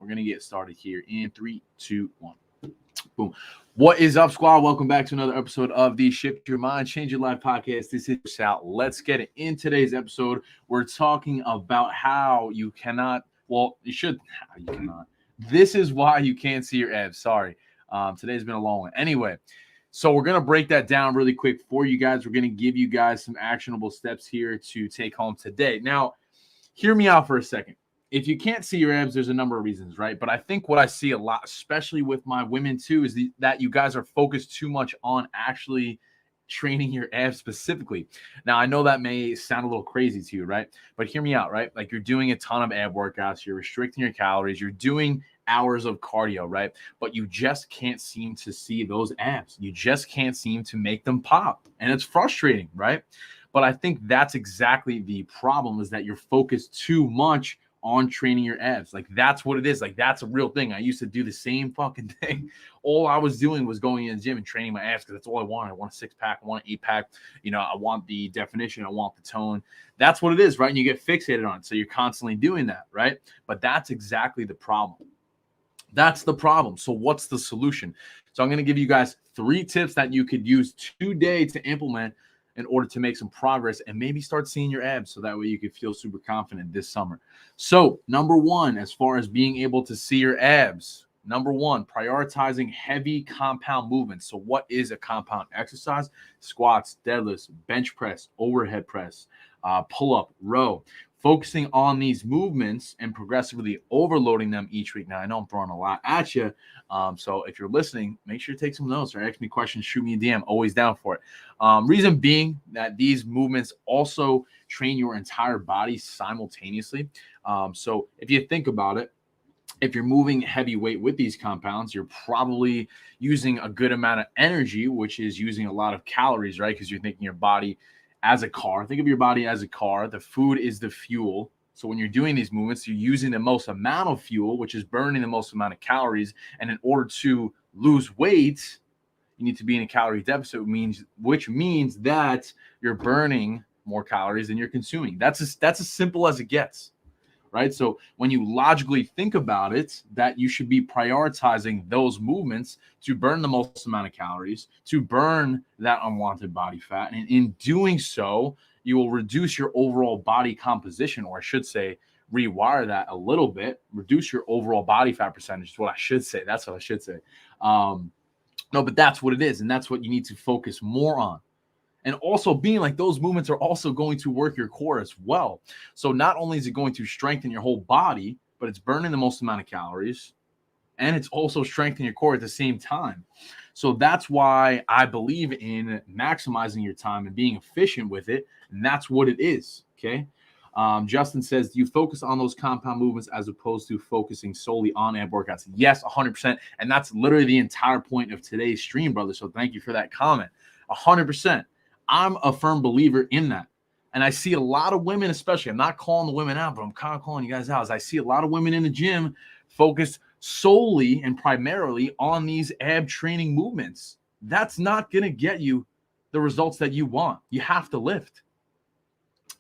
We're going to get started here in 3, 2, 1. Boom. What is up, squad? Welcome back to another episode of the Shift Your Mind, Change Your Life podcast. This is Sal. Let's get it. In today's episode, we're talking about how you cannot, well, you should, how you cannot. This is why you can't see your abs. Sorry. Today's been a long one. Anyway, so we're going to break that down really quick for you guys. We're going to give you guys some actionable steps here to take home today. Now, hear me out for a second. If you can't see your abs, there's a number of reasons, right? But I think what I see a lot, especially with my women too, is that you guys are focused too much on actually training your abs specifically. Now, I know that may sound a little crazy to you, right? But hear me out, right? Like you're doing a ton of ab workouts, you're restricting your calories, you're doing hours of cardio, right? But you just can't seem to see those abs. You just can't seem to make them pop. And it's frustrating, right? But I think that's exactly the problem, is that you're focused too much on training your abs. Like that's what it is. Like that's a real thing. I used to do the same fucking thing. All I was doing was going in the gym and training my abs because that's all I wanted. I want a 6-pack, I want an 8-pack. You know, I want the definition, I want the tone. That's what it is, right? And you get fixated on it. So you're constantly doing that, right? But that's exactly the problem. That's the problem. So what's the solution? So I'm going to give you guys 3 tips that you could use today to implement in order to make some progress and maybe start seeing your abs, so that way you could feel super confident this summer. So number 1, as far as being able to see your abs, number 1, prioritizing heavy compound movements. So what is a compound exercise? Squats, deadlifts, bench press, overhead press, pull-up, row. Focusing on these movements and progressively overloading them each week. Now, I know I'm throwing a lot at you. So if you're listening, make sure to take some notes or ask me questions, shoot me a DM, always down for it. Reason being that these movements also train your entire body simultaneously. So if you think about it, if you're moving heavy weight with these compounds, you're probably using a good amount of energy, which is using a lot of calories, right? Because you're thinking your body as a car. Think of your body as a car. The food is the fuel. So when you're doing these movements, you're using the most amount of fuel, which is burning the most amount of calories. And in order to lose weight, you need to be in a calorie deficit, which means that you're burning more calories than you're consuming. That's as simple as it gets, right? So when you logically think about it, that you should be prioritizing those movements to burn the most amount of calories, to burn that unwanted body fat. And in doing so, you will reduce your overall body composition, or I should say, rewire that a little bit, reduce your overall body fat percentage is what I should say. That's what I should say. No, but that's what it is. And that's what you need to focus more on. And also being like those movements are also going to work your core as well. So not only is it going to strengthen your whole body, but it's burning the most amount of calories, and it's also strengthening your core at the same time. So that's why I believe in maximizing your time and being efficient with it. And that's what it is. Okay. Justin says, do you focus on those compound movements as opposed to focusing solely on ab workouts? Yes, 100%. And that's literally the entire point of today's stream, brother. So thank you for that comment. 100%. I'm a firm believer in that. And I see a lot of women, especially, I'm not calling the women out, but I'm kind of calling you guys out. As I see a lot of women in the gym focused solely and primarily on these ab training movements. That's not going to get you the results that you want. You have to lift.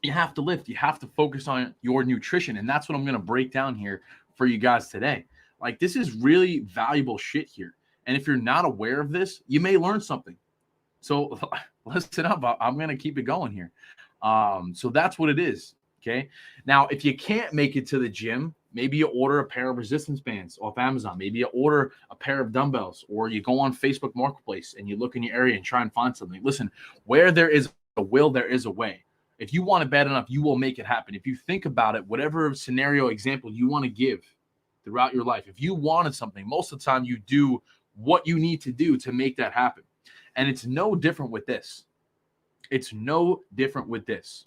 You have to lift. You have to focus on your nutrition. And that's what I'm going to break down here for you guys today. Like, this is really valuable shit here. And if you're not aware of this, you may learn something. So listen up. I'm going to keep it going here. So that's what it is. Okay. Now, if you can't make it to the gym, maybe you order a pair of resistance bands off Amazon. Maybe you order a pair of dumbbells, or you go on Facebook Marketplace and you look in your area and try and find something. Listen, where there is a will, there is a way. If you want it bad enough, you will make it happen. If you think about it, whatever scenario example you want to give throughout your life, if you wanted something, most of the time you do what you need to do to make that happen. And it's no different with this. It's no different with this.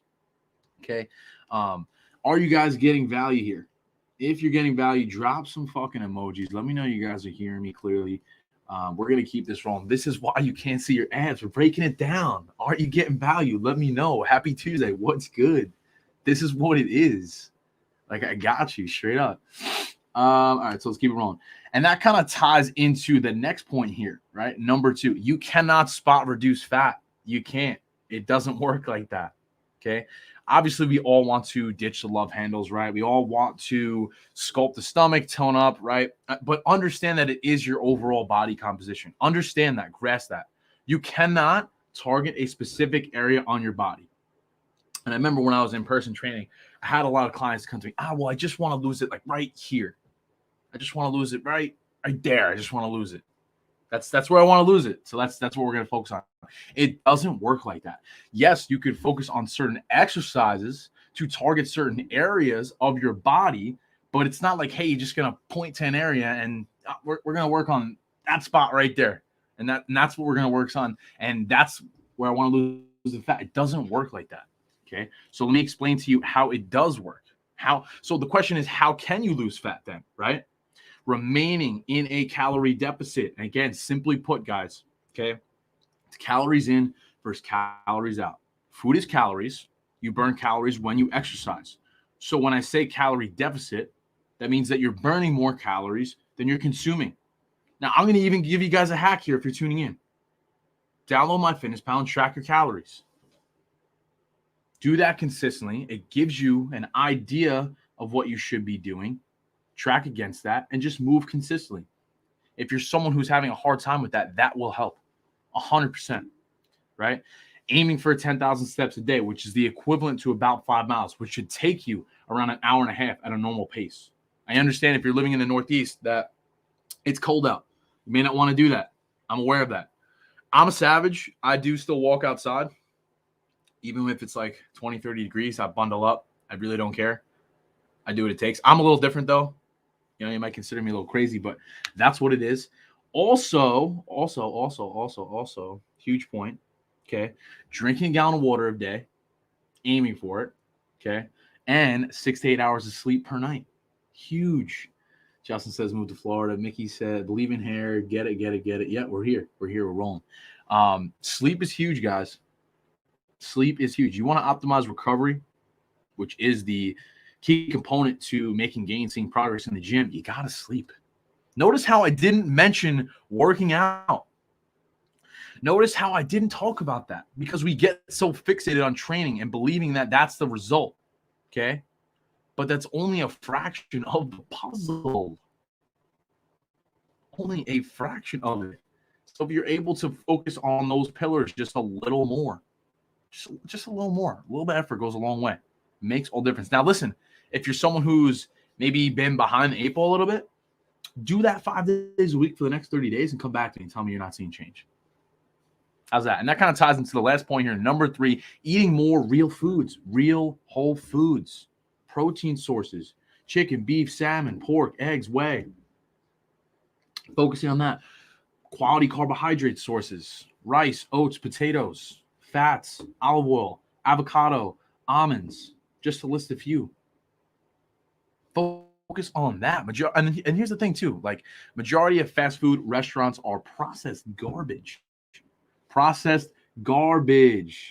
Okay. Are you guys getting value here? If you're getting value, drop some fucking emojis. Let me know you guys are hearing me clearly. We're going to keep this rolling. This is why you can't see your abs. We're breaking it down. Are you getting value? Let me know. Happy Tuesday. What's good? This is what it is. Like, I got you straight up. All right, so let's keep it rolling. And that kind of ties into the next point here, right? Number 2, you cannot spot reduce fat. You can't. It doesn't work like that. Okay. Obviously, we all want to ditch the love handles, right? We all want to sculpt the stomach, tone up, right? But understand that it is your overall body composition. Understand that, grasp that. You cannot target a specific area on your body. And I remember when I was in person training, I had a lot of clients come to me, well, I just want to lose it like right here. I just want to lose it right there. I just want to lose it. That's where I want to lose it. So that's what we're going to focus on. It doesn't work like that. Yes, you could focus on certain exercises to target certain areas of your body, but it's not like, hey, you're just going to point to an area and we're going to work on that spot right there. And that's what we're going to work on. And that's where I want to lose the fat. It doesn't work like that. Okay. So let me explain to you how it does work. So the question is, how can you lose fat then, right? Remaining in a calorie deficit. And again, simply put, guys, okay, it's calories in versus calories out. Food is calories. You burn calories when you exercise. So when I say calorie deficit, that means that you're burning more calories than you're consuming. Now, I'm going to even give you guys a hack here if you're tuning in. Download MyFitnessPal and track your calories. Do that consistently. It gives you an idea of what you should be doing. Track against that and just move consistently. If you're someone who's having a hard time with that, that will help 100%, right? Aiming for 10,000 steps a day, which is the equivalent to about 5 miles, which should take you around an hour and a half at a normal pace. I understand if you're living in the Northeast that it's cold out. You may not want to do that. I'm aware of that. I'm a savage. I do still walk outside. Even if it's like 20, 30 degrees, I bundle up. I really don't care. I do what it takes. I'm a little different though. You know, you might consider me a little crazy, but that's what it is. Also, huge point, okay? Drinking a gallon of water a day, aiming for it, okay? And 6 to 8 hours of sleep per night. Huge. Justin says move to Florida. Mickey said believe in hair. Get it. Yeah, we're here. We're rolling. Sleep is huge, guys. Sleep is huge. You want to optimize recovery, which is the key component to making gains, seeing progress in the gym. You got to sleep. Notice how I didn't mention working out. Notice how I didn't talk about that because we get so fixated on training and believing that that's the result. Okay. But that's only a fraction of the puzzle. Only a fraction of it. So if you're able to focus on those pillars just a little more, just a little more, a little bit of effort goes a long way. It makes all difference. Now, listen, if you're someone who's maybe been behind the 8 ball a little bit, do that 5 days a week for the next 30 days and come back to me and tell me you're not seeing change. How's that? And that kind of ties into the last point here. Number 3, eating more real foods, real whole foods, protein sources, chicken, beef, salmon, pork, eggs, whey. Focusing on that. Quality carbohydrate sources, rice, oats, potatoes, fats, olive oil, avocado, almonds, just to list a few. Focus on that. And here's the thing too, like majority of fast food restaurants are processed garbage.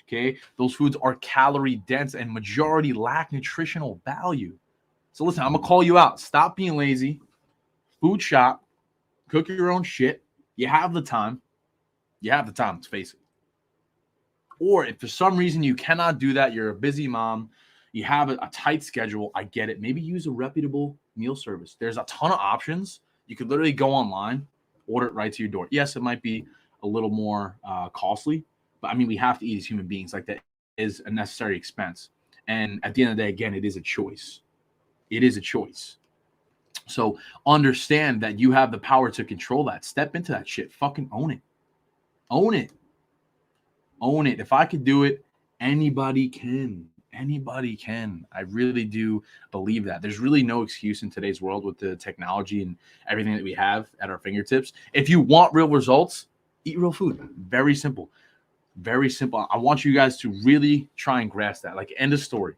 Okay? Those foods are calorie dense and majority lack nutritional value. So listen, I'm going to call you out. Stop being lazy. Food shop. Cook your own shit. You have the time. Let's face it. Or if for some reason you cannot do that, you're a busy mom, you have a tight schedule, I get it. Maybe use a reputable meal service. There's a ton of options. You could literally go online, order it right to your door. Yes, it might be a little more costly, but I mean, we have to eat as human beings. Like that is a necessary expense. And at the end of the day, again, it is a choice. It is a choice. So understand that you have the power to control that. Step into that shit. Fucking own it. Own it. Own it. If I could do it, anybody can. Anybody can. I really do believe that. There's really no excuse in today's world with the technology and everything that we have at our fingertips. If you want real results, eat real food. Very simple. Very simple. I want you guys to really try and grasp that. Like, end of story.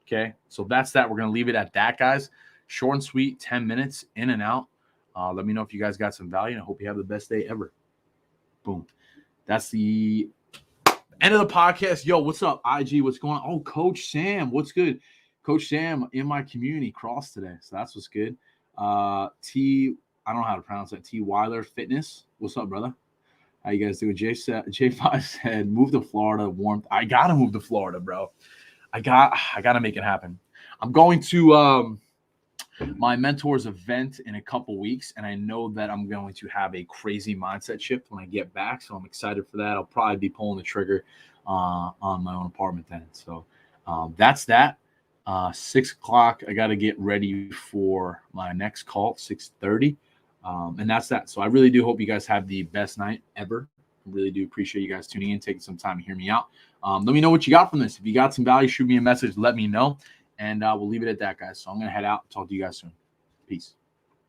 Okay? So that's that. We're going to leave it at that, guys. Short and sweet, 10 minutes, in and out. Let me know if you guys got some value, and I hope you have the best day ever. Boom. That's the end of the podcast. Yo, what's up, IG? What's going on? Oh, Coach Sam. What's good? Coach Sam in my community crossed today, so that's what's good. I don't know how to pronounce that. T. Weiler Fitness. What's up, brother? How you guys doing? J5 said, move to Florida, warmth. I gotta move to Florida, bro. I gotta make it happen. I'm going to my mentor's event in a couple weeks, and I know that I'm going to have a crazy mindset shift when I get back. So I'm excited for that. I'll probably be pulling the trigger on my own apartment then. So that's that. 6 o'clock. I got to get ready for my next call at 6:30. And that's that. So I really do hope you guys have the best night ever. I really do appreciate you guys tuning in, taking some time to hear me out. Let me know what you got from this. If you got some value, shoot me a message. Let me know. And we'll leave it at that, guys. So I'm going to head out. Talk to you guys soon. Peace.